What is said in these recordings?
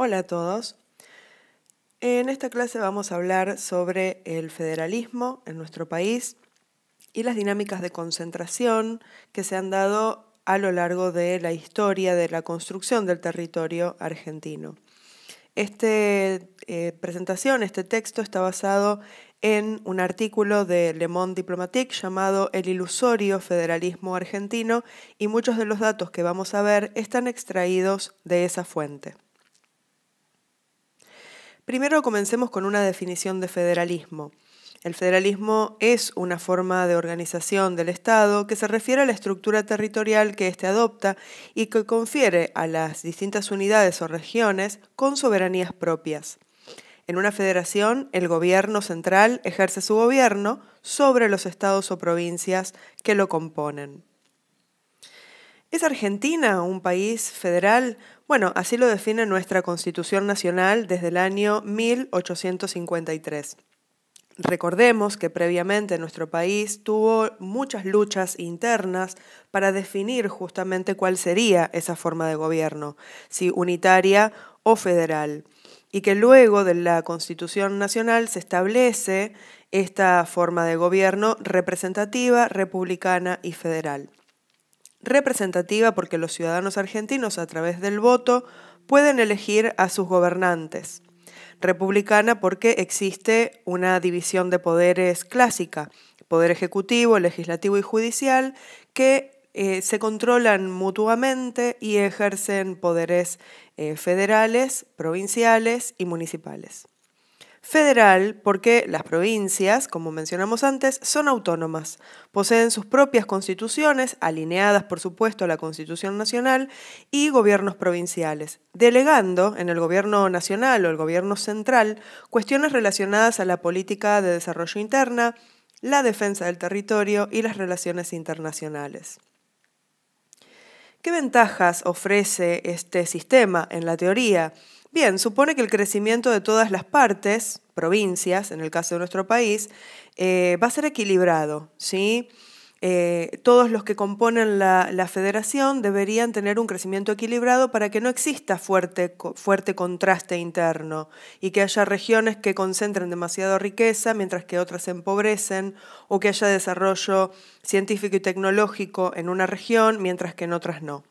Hola a todos. En esta clase vamos a hablar sobre el federalismo en nuestro país y las dinámicas de concentración que se han dado a lo largo de la historia de la construcción del territorio argentino. Esta presentación, este texto está basado en un artículo de Le Monde Diplomatique llamado El ilusorio federalismo argentino y muchos de los datos que vamos a ver están extraídos de esa fuente. Primero comencemos con una definición de federalismo. El federalismo es una forma de organización del Estado que se refiere a la estructura territorial que éste adopta y que confiere a las distintas unidades o regiones con soberanías propias. En una federación, el gobierno central ejerce su gobierno sobre los estados o provincias que lo componen. ¿Es Argentina un país federal? Bueno, así lo define nuestra Constitución Nacional desde el año 1853. Recordemos que previamente nuestro país tuvo muchas luchas internas para definir justamente cuál sería esa forma de gobierno, si unitaria o federal, y que luego de la Constitución Nacional se establece esta forma de gobierno representativa, republicana y federal. Representativa porque los ciudadanos argentinos a través del voto pueden elegir a sus gobernantes. Republicana porque existe una división de poderes clásica, poder ejecutivo, legislativo y judicial, que se controlan mutuamente y ejercen poderes federales, provinciales y municipales. Federal porque las provincias, como mencionamos antes, son autónomas, poseen sus propias constituciones, alineadas por supuesto a la Constitución Nacional, y gobiernos provinciales, delegando en el gobierno nacional o el gobierno central cuestiones relacionadas a la política de desarrollo interna, la defensa del territorio y las relaciones internacionales. ¿Qué ventajas ofrece este sistema en la teoría? Bien, supone que el crecimiento de todas las partes, provincias, en el caso de nuestro país, va a ser equilibrado, ¿sí? Todos los que componen la federación deberían tener un crecimiento equilibrado para que no exista fuerte contraste interno y que haya regiones que concentren demasiada riqueza mientras que otras se empobrecen, o que haya desarrollo científico y tecnológico en una región mientras que en otras no.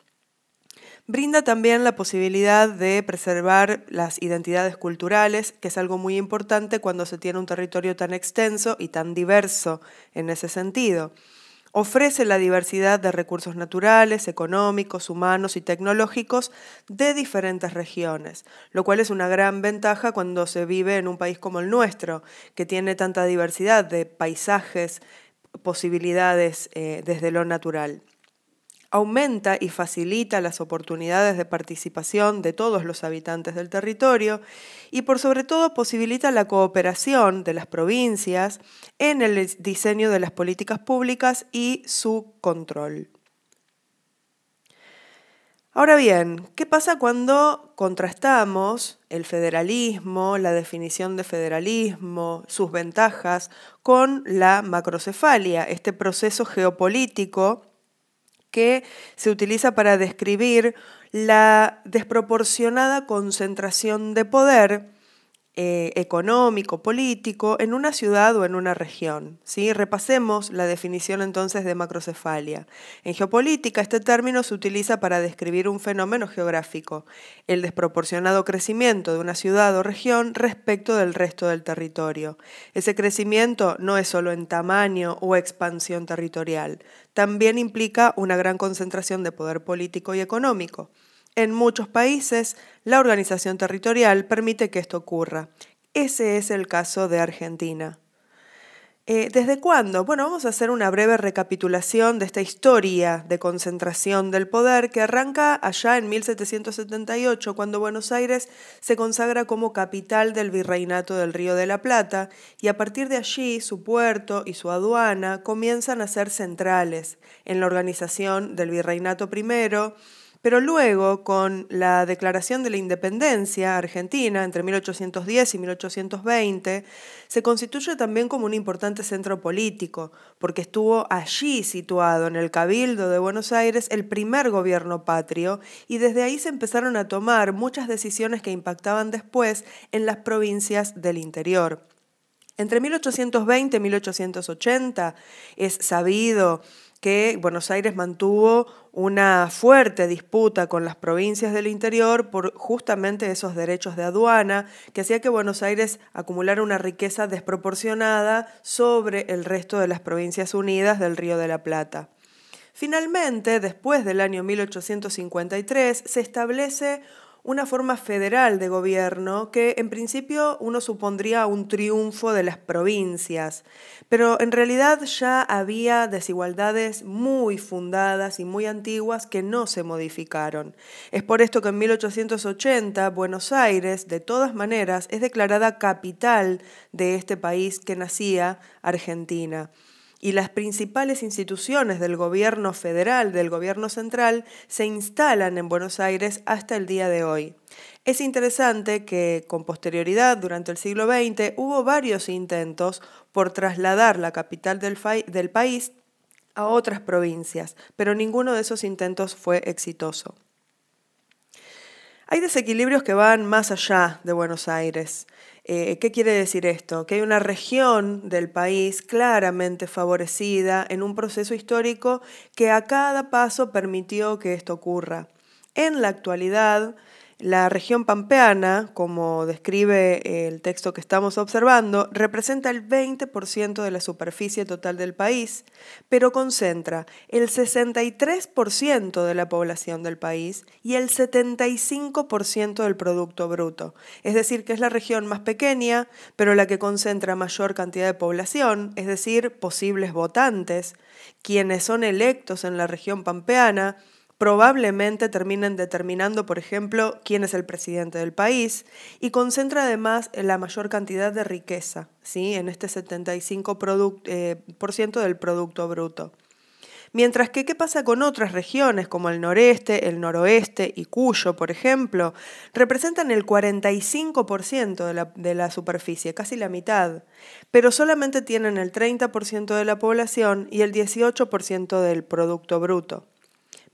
Brinda también la posibilidad de preservar las identidades culturales, que es algo muy importante cuando se tiene un territorio tan extenso y tan diverso en ese sentido. Ofrece la diversidad de recursos naturales, económicos, humanos y tecnológicos de diferentes regiones, lo cual es una gran ventaja cuando se vive en un país como el nuestro, que tiene tanta diversidad de paisajes, posibilidades desde lo natural. Aumenta y facilita las oportunidades de participación de todos los habitantes del territorio y por sobre todo posibilita la cooperación de las provincias en el diseño de las políticas públicas y su control. Ahora bien, ¿qué pasa cuando contrastamos el federalismo, la definición de federalismo, sus ventajas, con la macrocefalia, este proceso geopolítico que se utiliza para describir la desproporcionada concentración de poder económico, político, en una ciudad o en una región, ¿sí? Repasemos la definición entonces de macrocefalia. En geopolítica, este término se utiliza para describir un fenómeno geográfico, el desproporcionado crecimiento de una ciudad o región respecto del resto del territorio. Ese crecimiento no es solo en tamaño o expansión territorial, también implica una gran concentración de poder político y económico. En muchos países, la organización territorial permite que esto ocurra. Ese es el caso de Argentina. ¿Desde cuándo? Bueno, vamos a hacer una breve recapitulación de esta historia de concentración del poder que arranca allá en 1778, cuando Buenos Aires se consagra como capital del Virreinato del Río de la Plata, y a partir de allí su puerto y su aduana comienzan a ser centrales en la organización del Virreinato primero, Pero luego, con la declaración de la independencia argentina entre 1810 y 1820, se constituye también como un importante centro político, porque estuvo allí situado en el Cabildo de Buenos Aires el primer gobierno patrio, y desde ahí se empezaron a tomar muchas decisiones que impactaban después en las provincias del interior. Entre 1820 y 1880 es sabido que Buenos Aires mantuvo una fuerte disputa con las provincias del interior por justamente esos derechos de aduana, que hacía que Buenos Aires acumulara una riqueza desproporcionada sobre el resto de las provincias unidas del Río de la Plata. Finalmente, después del año 1853, se establece una forma federal de gobierno que en principio uno supondría un triunfo de las provincias, pero en realidad ya había desigualdades muy fundadas y muy antiguas que no se modificaron. Es por esto que en 1880 Buenos Aires, de todas maneras, es declarada capital de este país que nacía, Argentina. Y las principales instituciones del gobierno federal, del gobierno central, se instalan en Buenos Aires hasta el día de hoy. Es interesante que con posterioridad, durante el siglo XX, hubo varios intentos por trasladar la capital del país a otras provincias, pero ninguno de esos intentos fue exitoso. Hay desequilibrios que van más allá de Buenos Aires. ¿Qué quiere decir esto? Que hay una región del país claramente favorecida en un proceso histórico que a cada paso permitió que esto ocurra. En la actualidad, la región pampeana, como describe el texto que estamos observando, representa el 20% de la superficie total del país, pero concentra el 63% de la población del país y el 75% del Producto Bruto. Es decir, que es la región más pequeña, pero la que concentra mayor cantidad de población, es decir, posibles votantes, quienes son electos en la región pampeana, probablemente terminen determinando, por ejemplo, quién es el presidente del país, y concentra además la mayor cantidad de riqueza, ¿sí? En este 75% del Producto Bruto. Mientras que, ¿qué pasa con otras regiones como el noreste, el noroeste y Cuyo, por ejemplo? Representan el 45% de la superficie, casi la mitad, pero solamente tienen el 30% de la población y el 18% del Producto Bruto.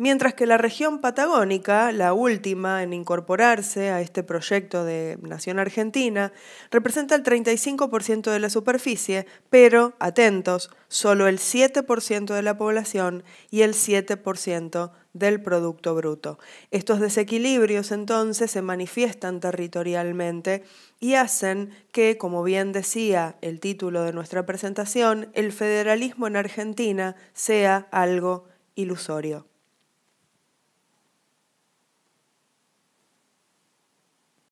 Mientras que la región patagónica, la última en incorporarse a este proyecto de Nación Argentina, representa el 35% de la superficie, pero, atentos, solo el 7% de la población y el 7% del Producto Bruto. Estos desequilibrios entonces se manifiestan territorialmente y hacen que, como bien decía el título de nuestra presentación, el federalismo en Argentina sea algo ilusorio.